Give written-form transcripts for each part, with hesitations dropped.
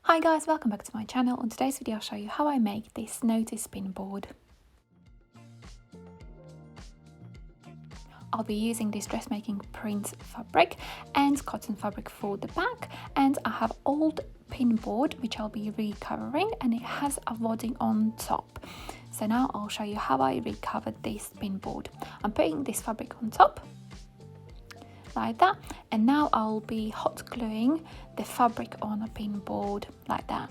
Hi guys, welcome back to my channel. On today's video I'll show you how I make this notice pin board. I'll be using this dressmaking print fabric and cotton fabric for the back, and I have old pin board which I'll be recovering, and it has a wadding on top. So now I'll show you how I recovered this pin board. I'm putting this fabric on top like that, and now I'll be hot gluing the fabric on a pin board like that.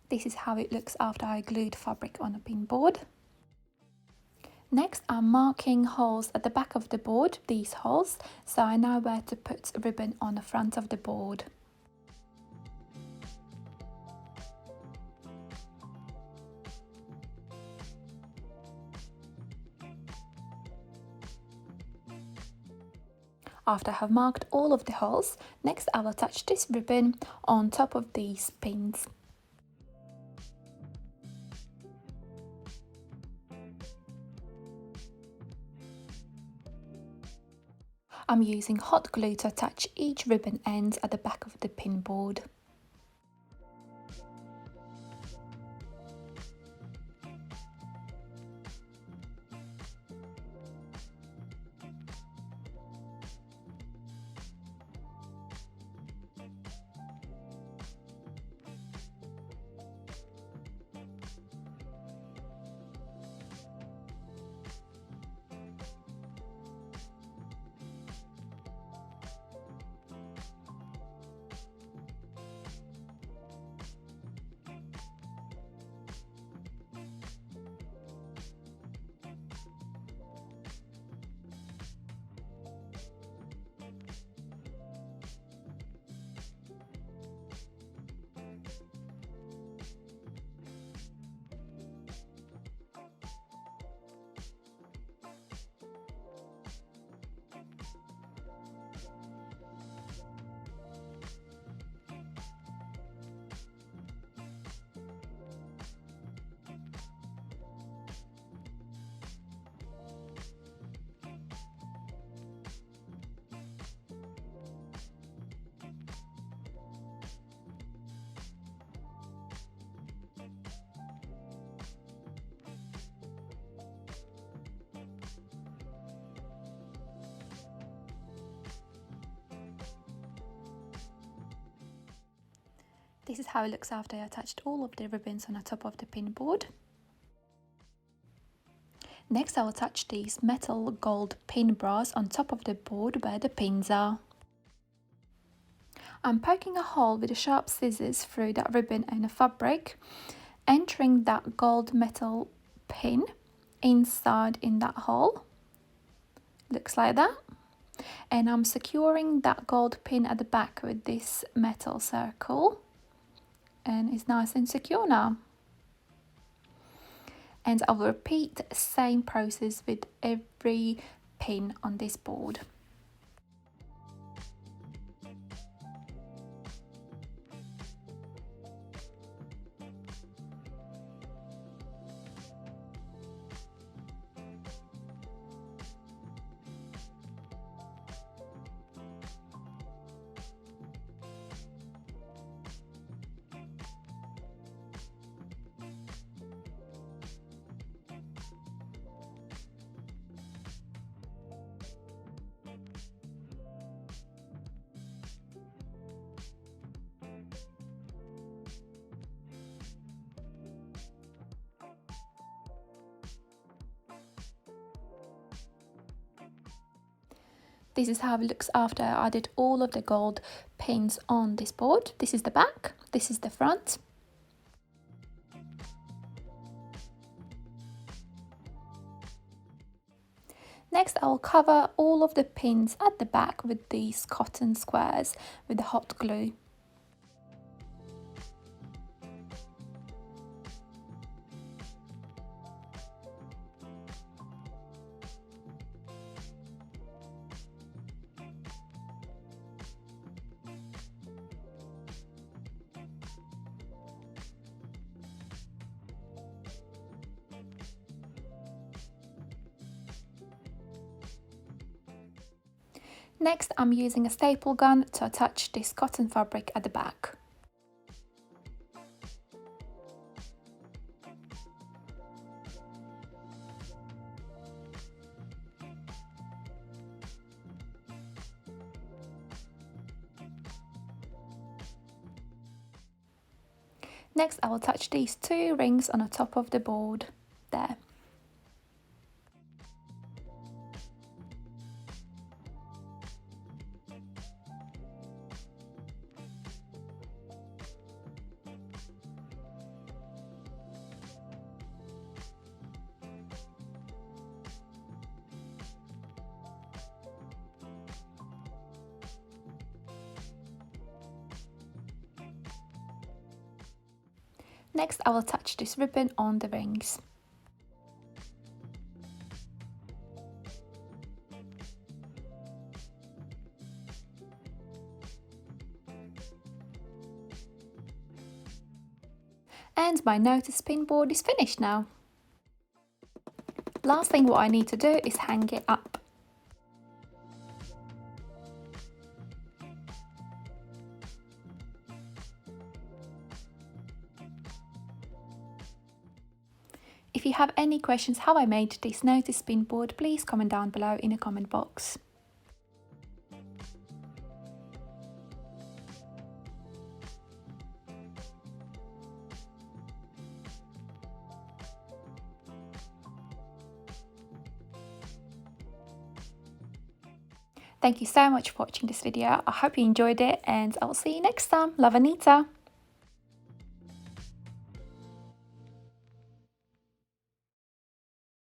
This is how it looks after I glued fabric on a pin board. Next, I'm marking holes at the back of the board, these holes, so I know where to put ribbon on the front of the board. After I have marked all of the holes, next I will attach this ribbon on top of these pins. I'm using hot glue to attach each ribbon end at the back of the pin board. This is how it looks after I attached all of the ribbons on the top of the pin board. Next, I'll attach these metal gold pin bras on top of the board where the pins are. I'm poking a hole with the sharp scissors through that ribbon and the fabric, entering that gold metal pin inside in that hole. Looks like that. And I'm securing that gold pin at the back with this metal circle. And it's nice and secure now. And I will repeat the same process with every pin on this board. This is how it looks after I added all of the gold pins on this board. This is the back, this is the front. Next, I will cover all of the pins at the back with these cotton squares with the hot glue. Next, I'm using a staple gun to attach this cotton fabric at the back. Next, I will attach these 2 rings on the top of the board there. Next, I will attach this ribbon on the rings. And my notice pin board is finished now. Last thing what I need to do is hang it up. If you have any questions how I made this notice pin board, please comment down below in the comment box. Thank you so much for watching this video. I hope you enjoyed it and I will see you next time. Love, Anita.